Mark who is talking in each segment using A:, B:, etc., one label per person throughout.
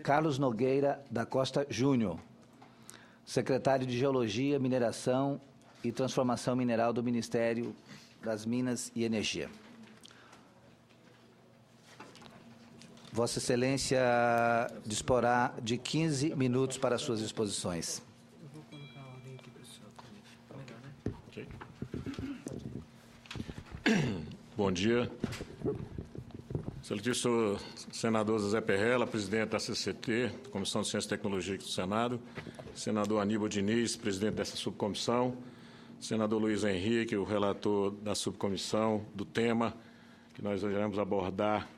A: Carlos Nogueira da Costa Júnior, secretário de Geologia, Mineração e Transformação Mineral do Ministério das Minas e Energia. Vossa Excelência disporá de 15 minutos para suas exposições.
B: Bom dia. Excelentíssimo senador José Perrella, presidente da CCT, Comissão de Ciência e Tecnologia do Senado, senador Aníbal Diniz, presidente dessa subcomissão, senador Luiz Henrique, o relator da subcomissão do tema que nós iremos abordar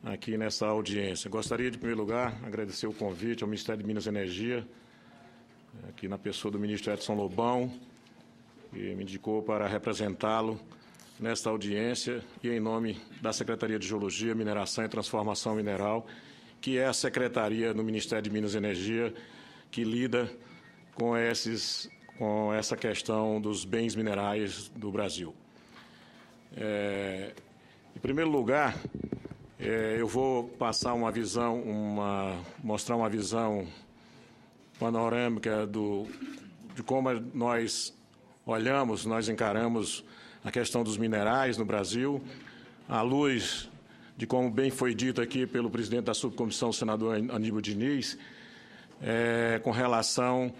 B: aqui nessa audiência. Gostaria de, em primeiro lugar, agradecer o convite ao Ministério de Minas e Energia, aqui na pessoa do ministro Edson Lobão, que me indicou para representá-lo nesta audiência e em nome da Secretaria de Geologia, Mineração e Transformação Mineral, que é a secretaria do Ministério de Minas e Energia que lida com essa questão dos bens minerais do Brasil. Em primeiro lugar, eu vou passar mostrar uma visão panorâmica de como nós encaramos a questão dos minerais no Brasil, à luz de como bem foi dito aqui pelo presidente da subcomissão, o senador Aníbal Diniz, com relação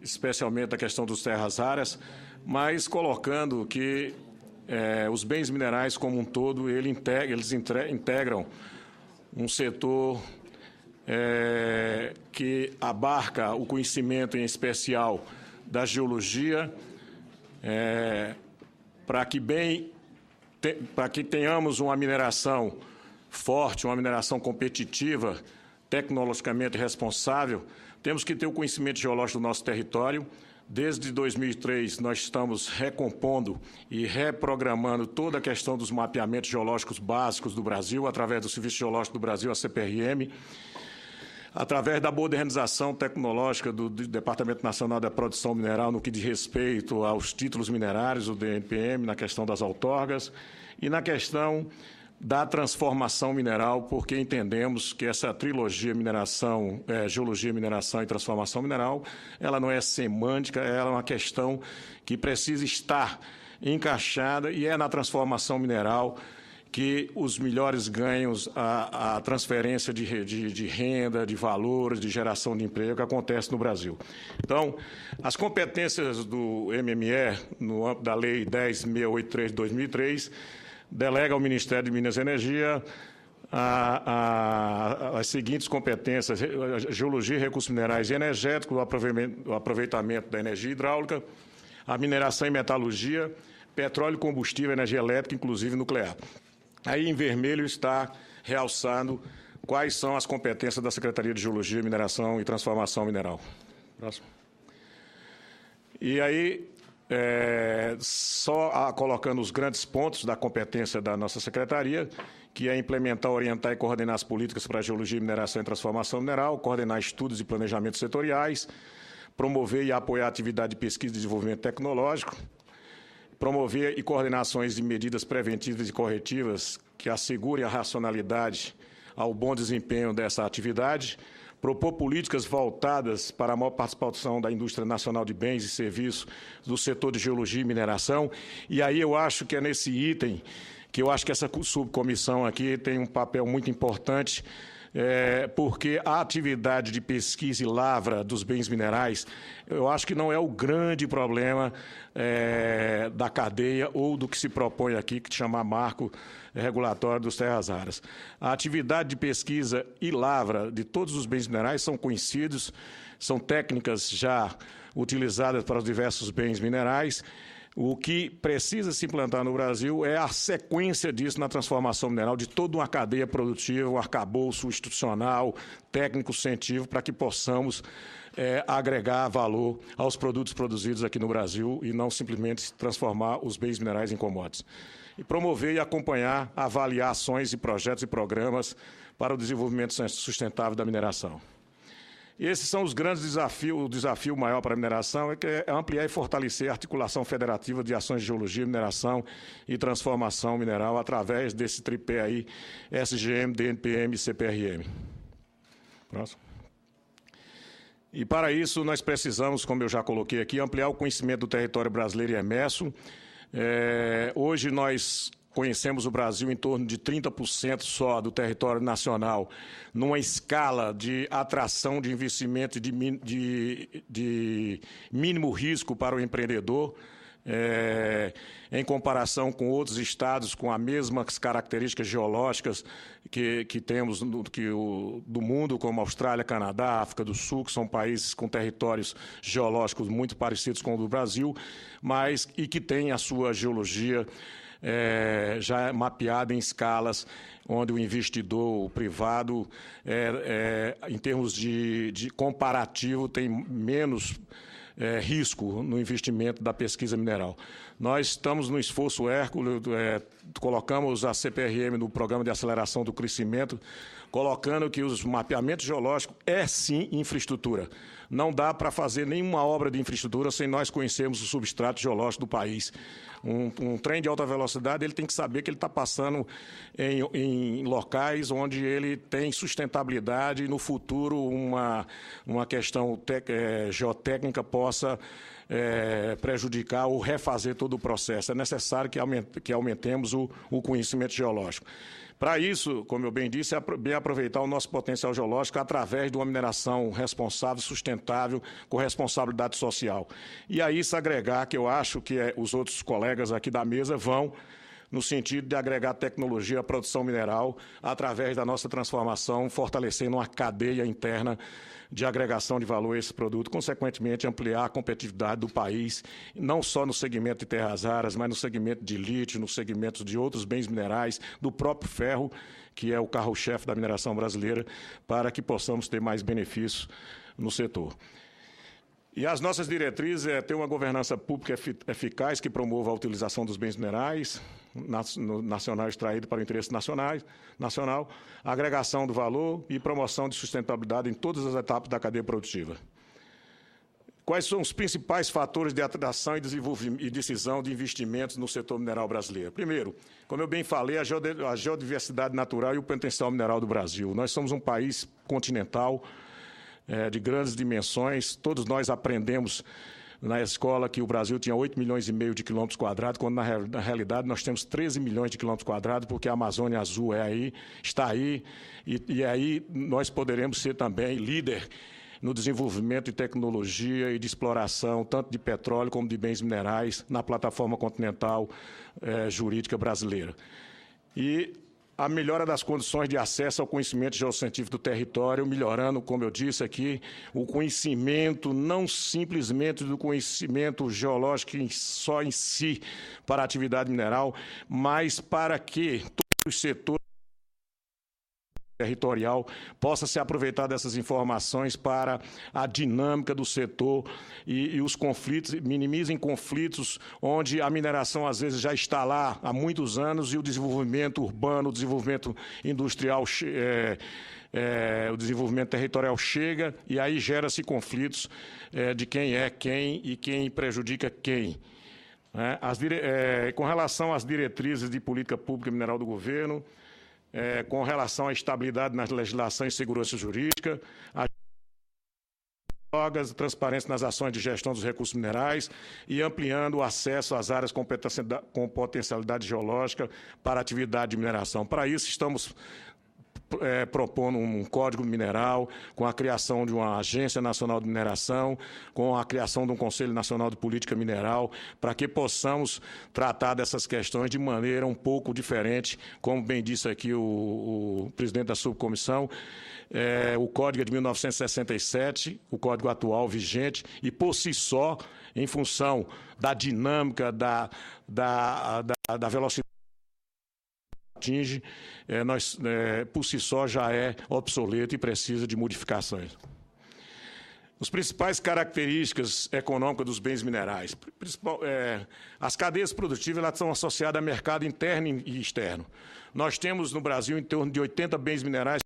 B: especialmente à questão dos terras raras, mas colocando que os bens minerais como um todo, eles integram um setor que abarca o conhecimento em especial da geologia, para que tenhamos uma mineração forte, uma mineração competitiva, tecnologicamente responsável, temos que ter o conhecimento geológico do nosso território. Desde 2003, nós estamos recompondo e reprogramando toda a questão dos mapeamentos geológicos básicos do Brasil, através do Serviço Geológico do Brasil, a CPRM, através da modernização tecnológica do Departamento Nacional da Produção Mineral no que diz respeito aos títulos minerários, o DNPM, na questão das outorgas e na questão da transformação mineral, porque entendemos que essa trilogia geologia, mineração e transformação mineral, ela não é semântica, ela é uma questão que precisa estar encaixada e é na transformação mineral que os melhores ganhos, a transferência de renda, de valores, de geração de emprego que acontece no Brasil. Então, as competências do MME, no âmbito da Lei 10.683 de 2003, delega ao Ministério de Minas e Energia as seguintes competências: geologia, recursos minerais e energéticos, o aproveitamento da energia hidráulica, a mineração e metalurgia, petróleo, combustível, energia elétrica, inclusive nuclear. Aí, em vermelho, está realçando quais são as competências da Secretaria de Geologia, Mineração e Transformação Mineral. Próximo. E aí, colocando os grandes pontos da competência da nossa Secretaria, que é implementar, orientar e coordenar as políticas para a geologia, mineração e transformação mineral, coordenar estudos e planejamentos setoriais, promover e apoiar a atividade de pesquisa e desenvolvimento tecnológico, promover e coordenar ações de medidas preventivas e corretivas que assegurem a racionalidade ao bom desempenho dessa atividade, propor políticas voltadas para a maior participação da indústria nacional de bens e serviços do setor de geologia e mineração. E aí eu acho que é nesse item que eu acho que essa subcomissão aqui tem um papel muito importante, porque a atividade de pesquisa e lavra dos bens minerais, eu acho que não é o grande problema da cadeia ou do que se propõe aqui, que chama marco regulatório dos terras raras. A atividade de pesquisa e lavra de todos os bens minerais são conhecidos, são técnicas já utilizadas para os diversos bens minerais. O que precisa se implantar no Brasil é a sequência disso na transformação mineral, de toda uma cadeia produtiva, um arcabouço institucional, técnico-científico, para que possamos agregar valor aos produtos produzidos aqui no Brasil e não simplesmente transformar os bens minerais em commodities. E promover e acompanhar, avaliar ações e projetos e programas para o desenvolvimento sustentável da mineração. Esses são os grandes desafios. O desafio maior para a mineração é ampliar e fortalecer a articulação federativa de ações de geologia, mineração e transformação mineral através desse tripé aí, SGM, DNPM e CPRM. Próximo. E para isso nós precisamos, como eu já coloquei aqui, ampliar o conhecimento do território brasileiro e emerso. Hoje nós conhecemos o Brasil em torno de 30% só do território nacional, numa escala de atração de investimento de mínimo risco para o empreendedor, em comparação com outros estados com as mesmas características geológicas que temos do mundo, como Austrália, Canadá, África do Sul, que são países com territórios geológicos muito parecidos com o do Brasil, mas e que têm a sua geologia já mapeada em escalas onde o investidor, o privado, em termos de comparativo, tem menos risco no investimento da pesquisa mineral. Nós estamos no esforço Hércules, colocamos a CPRM no Programa de Aceleração do Crescimento, colocando que os mapeamentos geológicos sim infraestrutura. Não dá para fazer nenhuma obra de infraestrutura sem nós conhecermos o substrato geológico do país. Um trem de alta velocidade ele tem que saber que ele está passando em locais onde ele tem sustentabilidade e no futuro uma questão geotécnica possa prejudicar ou refazer todo o processo. É necessário que aumentemos o conhecimento geológico. Para isso, como eu bem disse, é bem aproveitar o nosso potencial geológico através de uma mineração responsável, sustentável, com responsabilidade social. E aí se agregar, que eu acho que os outros colegas aqui da mesa vão, no sentido de agregar tecnologia à produção mineral através da nossa transformação, fortalecendo uma cadeia interna de agregação de valor a esse produto, consequentemente ampliar a competitividade do país, não só no segmento de terras raras, mas no segmento de lítio, no segmento de outros bens minerais, do próprio ferro, que é o carro-chefe da mineração brasileira, para que possamos ter mais benefícios no setor. E as nossas diretrizes é ter uma governança pública eficaz que promova a utilização dos bens minerais nacional extraído para o interesse nacional, agregação do valor e promoção de sustentabilidade em todas as etapas da cadeia produtiva. Quais são os principais fatores de atração e decisão de investimentos no setor mineral brasileiro? Primeiro, como eu bem falei, a geodiversidade natural e o potencial mineral do Brasil. Nós somos um país continental, de grandes dimensões. Todos nós aprendemos na escola que o Brasil tinha 8,5 milhões de quilômetros quadrados, quando na realidade nós temos 13 milhões de quilômetros quadrados, porque a Amazônia Azul está aí, e aí nós poderemos ser também líder no desenvolvimento de tecnologia e de exploração, tanto de petróleo como de bens minerais, na plataforma continental jurídica brasileira. E a melhora das condições de acesso ao conhecimento geocientífico do território, melhorando, como eu disse aqui, o conhecimento, não simplesmente do conhecimento geológico só em si para a atividade mineral, mas para que todos os setores territorial possa se aproveitar dessas informações para a dinâmica do setor e os conflitos, minimizem conflitos onde a mineração às vezes já está lá há muitos anos e o desenvolvimento urbano, o desenvolvimento industrial, o desenvolvimento territorial chega e aí gera-se conflitos de quem é quem e quem prejudica quem. Com relação às diretrizes de política pública mineral do governo, com relação à estabilidade na legislação e segurança jurídica, a drogas, transparência nas ações de gestão dos recursos minerais e ampliando o acesso às áreas com potencialidade geológica para a atividade de mineração. Para isso, estamos propondo um código mineral, com a criação de uma agência nacional de mineração, com a criação de um Conselho Nacional de Política Mineral, para que possamos tratar dessas questões de maneira um pouco diferente, como bem disse aqui o presidente da subcomissão, o código é de 1967, o código atual vigente, e por si só, em função da dinâmica, da velocidade atinge, por si só já é obsoleto e precisa de modificações. As principais características econômicas dos bens minerais. As cadeias produtivas elas são associadas a mercado interno e externo. Nós temos no Brasil em torno de 80 bens minerais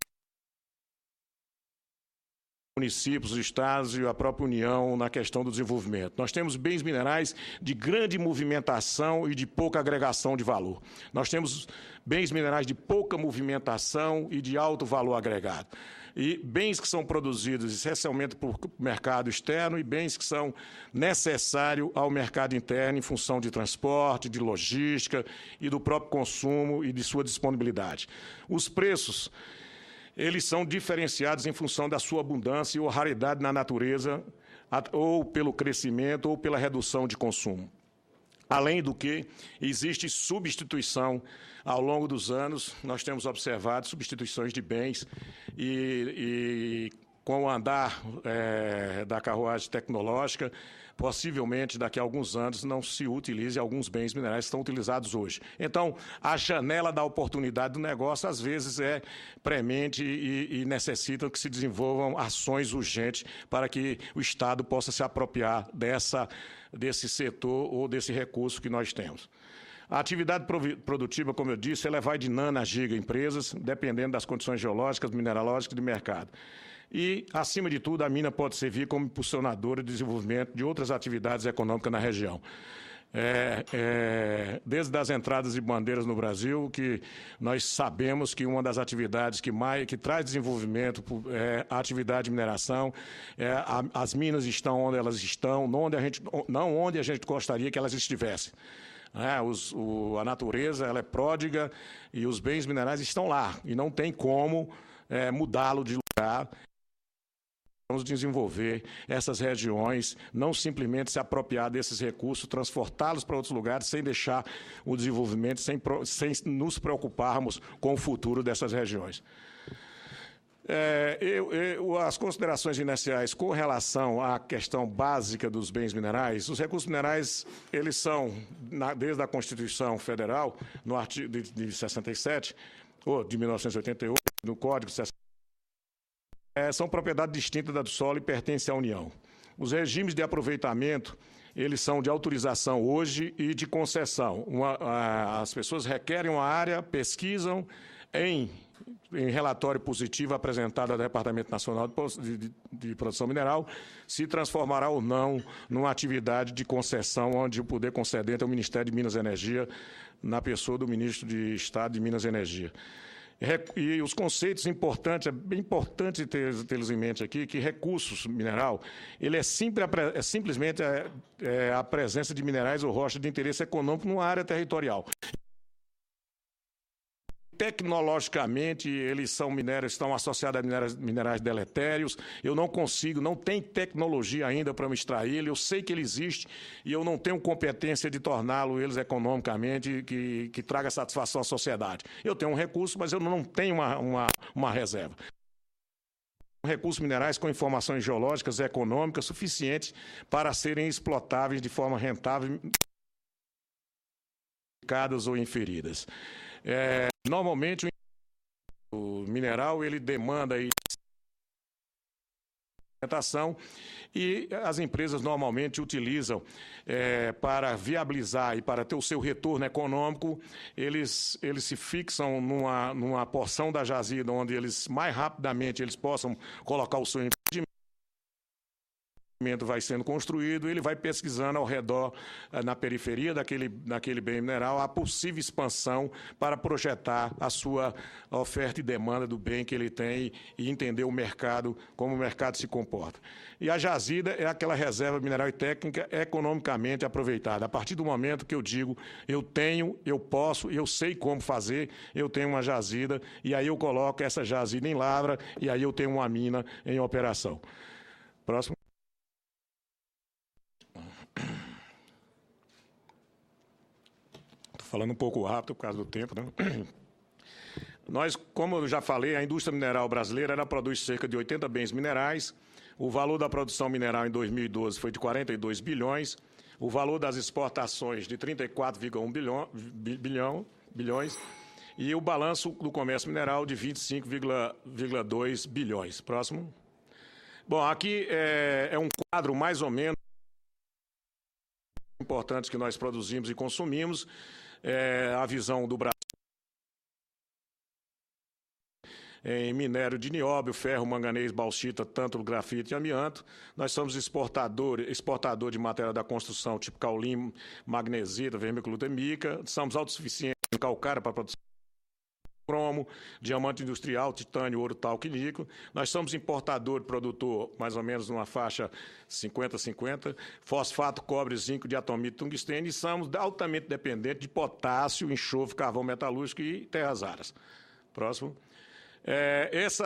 B: municípios, estados e a própria União na questão do desenvolvimento. Nós temos bens minerais de grande movimentação e de pouca agregação de valor. Nós temos bens minerais de pouca movimentação e de alto valor agregado. E bens que são produzidos essencialmente por mercado externo e bens que são necessários ao mercado interno em função de transporte, de logística e do próprio consumo e de sua disponibilidade. Os preços, eles são diferenciados em função da sua abundância ou raridade na natureza, ou pelo crescimento ou pela redução de consumo. Além do que, existe substituição ao longo dos anos, nós temos observado substituições de bens e com o andar da carruagem tecnológica, possivelmente daqui a alguns anos não se utilize alguns bens minerais que estão utilizados hoje. Então, a janela da oportunidade do negócio, às vezes, é premente e necessita que se desenvolvam ações urgentes para que o Estado possa se apropriar desse setor ou desse recurso que nós temos. A atividade produtiva, como eu disse, ela vai de nano a giga empresas, dependendo das condições geológicas, mineralógicas e de mercado. E, acima de tudo, a mina pode servir como impulsionadora de desenvolvimento de outras atividades econômicas na região. Desde as entradas de bandeiras no Brasil, que nós sabemos que uma das atividades que traz desenvolvimento é a atividade de mineração. As minas estão onde elas estão, não onde a gente gostaria que elas estivessem. A natureza ela é pródiga e os bens minerais estão lá e não tem como mudá-lo de lugar. Vamos desenvolver essas regiões, não simplesmente se apropriar desses recursos, transportá-los para outros lugares, sem deixar o desenvolvimento, sem nos preocuparmos com o futuro dessas regiões. As considerações iniciais com relação à questão básica dos bens minerais, os recursos minerais, eles são, desde a Constituição Federal, no artigo de 67, ou de 1988, no Código 67, são propriedade distinta da do solo e pertencem à União. Os regimes de aproveitamento, eles são de autorização hoje e de concessão. As pessoas requerem uma área, pesquisam em relatório positivo apresentado ao Departamento Nacional de Produção Mineral, se transformará ou não numa atividade de concessão, onde o poder concedente é o Ministério de Minas e Energia, na pessoa do Ministro de Estado de Minas e Energia. E os conceitos importantes, é bem importante tê-los em mente aqui, que recursos mineral, ele é simplesmente a presença de minerais ou rochas de interesse econômico numa área territorial. Tecnologicamente, eles são minérios, estão associados a minerais deletérios. Eu não tem tecnologia ainda para me extrair ele. Eu sei que ele existe e eu não tenho competência de torná-lo eles economicamente que traga satisfação à sociedade. Eu tenho um recurso, mas eu não tenho uma reserva. Recursos minerais com informações geológicas e econômicas suficientes para serem explotáveis de forma rentável, ou inferidas. Normalmente, o mineral ele demanda alimentação e as empresas normalmente utilizam para viabilizar e para ter o seu retorno econômico, eles se fixam numa porção da jazida onde eles mais rapidamente eles possam colocar o seu empreendimento. Vai sendo construído, ele vai pesquisando ao redor, na periferia daquele bem mineral, a possível expansão para projetar a sua oferta e demanda do bem que ele tem e entender o mercado, como o mercado se comporta. E a jazida é aquela reserva mineral e técnica economicamente aproveitada. A partir do momento que eu digo, eu tenho, eu posso, eu sei como fazer, eu tenho uma jazida, e aí eu coloco essa jazida em lavra, e aí eu tenho uma mina em operação. Próximo. Falando um pouco rápido por causa do tempo, né? Nós, como eu já falei, a indústria mineral brasileira ela produz cerca de 80 bens minerais. O valor da produção mineral em 2012 foi de 42 bilhões. O valor das exportações de 34,1 bilhões. E o balanço do comércio mineral de 25,2 bilhões. Próximo. Bom, aqui é um quadro mais ou menos importante que nós produzimos e consumimos. A visão do Brasil. em minério de nióbio, ferro, manganês, bauxita, tântalo, grafite e amianto. Nós somos exportador de matéria da construção, tipo caulim, magnesita, vermiculita, somos autossuficientes em calcário para produção cromo, diamante industrial, titânio, ouro, talco e níquel. Nós somos importador, produtor, mais ou menos numa faixa 50-50, fosfato, cobre, zinco, diatomita, tungstênio, e somos altamente dependentes de potássio, enxofre, carvão metalúrgico e terras raras. Próximo.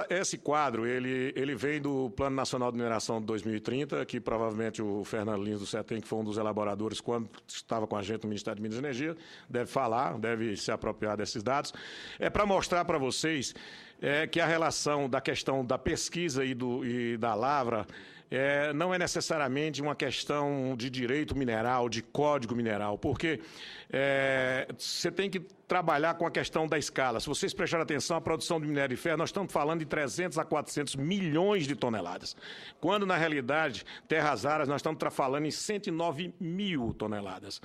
B: Esse quadro, ele vem do Plano Nacional de Mineração de 2030, que provavelmente o Fernando Lins do CETEM, que foi um dos elaboradores quando estava com a gente no Ministério de Minas e Energia, deve falar, deve se apropriar desses dados. É para mostrar para vocês que a relação da questão da pesquisa e da lavra não é necessariamente uma questão de direito mineral, de código mineral, porque você tem que trabalhar com a questão da escala. Se vocês prestarem atenção, a produção de minério de ferro, nós estamos falando de 300 a 400 milhões de toneladas, quando, na realidade, terras raras, nós estamos falando em 109 mil toneladas.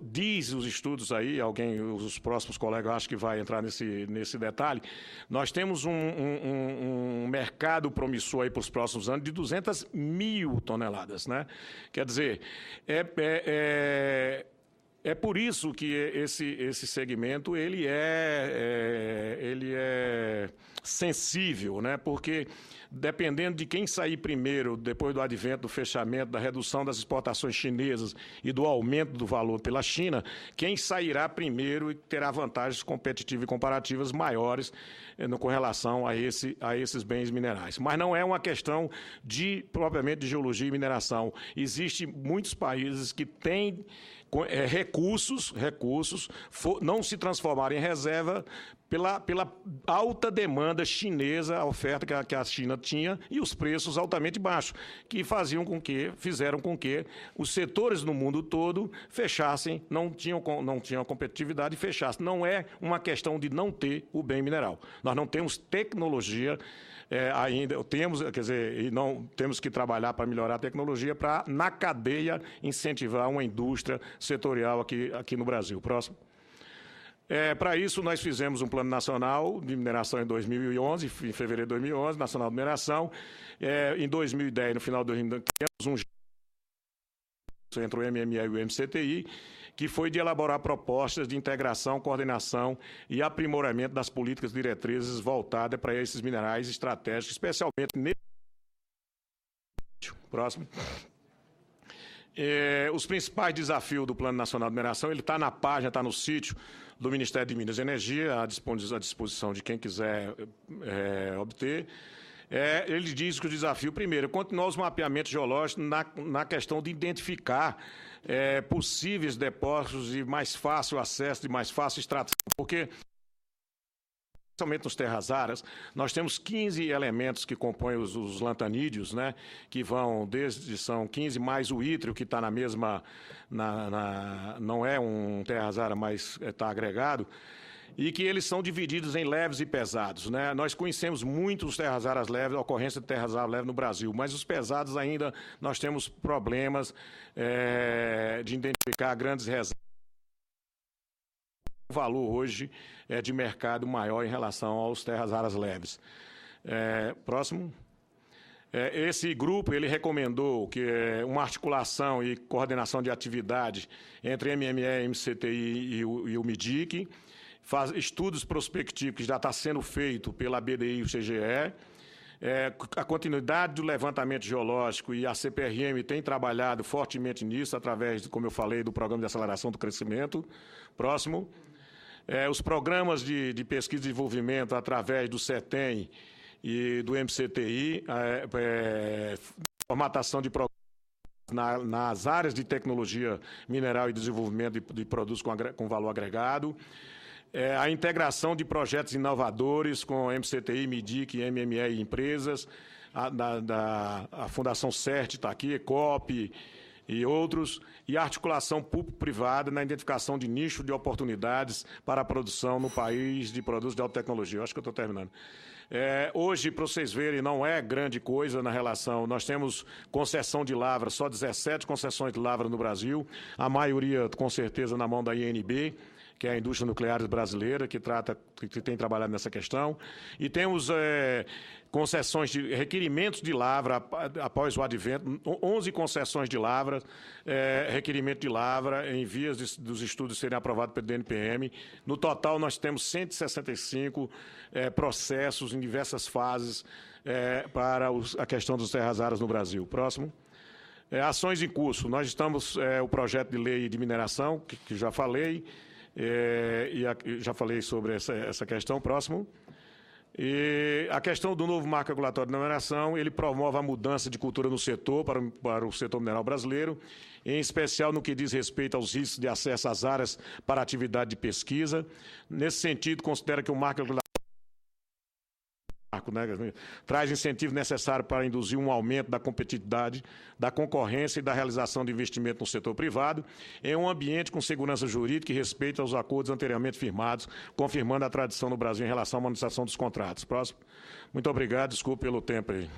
B: Diz os estudos aí, os próximos colegas, acho que vai entrar nesse detalhe, nós temos um mercado promissor aí para os próximos anos de 200 mil toneladas, né? Quer dizer, é por isso que esse segmento ele é sensível, né? Porque dependendo de quem sair primeiro, depois do advento, do fechamento, da redução das exportações chinesas e do aumento do valor pela China, quem sairá primeiro terá vantagens competitivas e comparativas maiores com relação a esses bens minerais. Mas não é uma questão propriamente de geologia e mineração. Existem muitos países que têm recursos, não se transformaram em reserva pela alta demanda chinesa, a oferta que a China tinha e os preços altamente baixos, que fizeram com que os setores no mundo todo fechassem, não tinham competitividade e fechassem. Não é uma questão de não ter o bem mineral. Nós não temos tecnologia ainda, e não temos que trabalhar para melhorar a tecnologia para, na cadeia, incentivar uma indústria setorial aqui no Brasil. Próximo. Para isso, nós fizemos um Plano Nacional de Mineração em 2011, em fevereiro de 2011, Nacional de Mineração. Em 2010, no final de 2010, temos entre o MME e o MCTI, que foi de elaborar propostas de integração, coordenação e aprimoramento das políticas diretrizes voltadas para esses minerais estratégicos, especialmente nesse. Próximo. Os principais desafios do Plano Nacional de Mineração, ele está na página, está no sítio do Ministério de Minas e Energia, à disposição de quem quiser obter. Ele diz que o desafio, primeiro, continuar os mapeamentos geológicos na questão de identificar possíveis depósitos de mais fácil acesso, de mais fácil extração, porque, especialmente nos terras raras, nós temos 15 elementos que compõem os lantanídeos, né, que são 15 mais o ítrio, que está na mesma, não é um terra rara, mas está agregado, e que eles são divididos em leves e pesados, né? Nós conhecemos muito os terras raras leves, a ocorrência de terras raras leves no Brasil, mas os pesados ainda nós temos problemas de identificar grandes reservas. O valor hoje é de mercado maior em relação aos terras raras leves. Próximo. Esse grupo ele recomendou que uma articulação e coordenação de atividade entre MME, MCTI e o MIDIC, faz estudos prospectivos que já está sendo feito pela BDI e o CGE, a continuidade do levantamento geológico, e a CPRM tem trabalhado fortemente nisso, através, como eu falei, do Programa de Aceleração do Crescimento. Próximo. Os programas de pesquisa e desenvolvimento, através do CETEM e do MCTI, formatação de programas nas áreas de tecnologia mineral e desenvolvimento de produtos com valor agregado. A integração de projetos inovadores com MCTI, MIDIC, MME e empresas, a Fundação CERT está aqui, ECOP e outros, e a articulação público-privada na identificação de nicho de oportunidades para a produção no país de produtos de alta tecnologia. Eu acho que eu estou terminando. Hoje, para vocês verem, não é grande coisa na relação. Nós temos concessão de lavra, só 17 concessões de lavra no Brasil, a maioria, com certeza, na mão da INB. que é a indústria nuclear brasileira, que tem trabalhado nessa questão. E temos concessões de requerimentos de lavra após o advento, 11 concessões de lavra, requerimento de lavra em vias dos estudos serem aprovados pelo DNPM. No total, nós temos 165 processos em diversas fases para a questão das terras raras no Brasil. Próximo. Ações em curso. Nós estamos, o projeto de lei de mineração, que já falei, já falei sobre essa questão. Próximo. E a questão do novo marco regulatório de mineração, ele promove a mudança de cultura no setor, para o setor mineral brasileiro, em especial no que diz respeito aos riscos de acesso às áreas para atividade de pesquisa. Nesse sentido, considera que o marco regulatório traz incentivo necessário para induzir um aumento da competitividade, da concorrência e da realização de investimento no setor privado, em um ambiente com segurança jurídica e respeito aos acordos anteriormente firmados, confirmando a tradição no Brasil em relação à monetização dos contratos. Próximo. Muito obrigado, desculpe pelo tempo aí.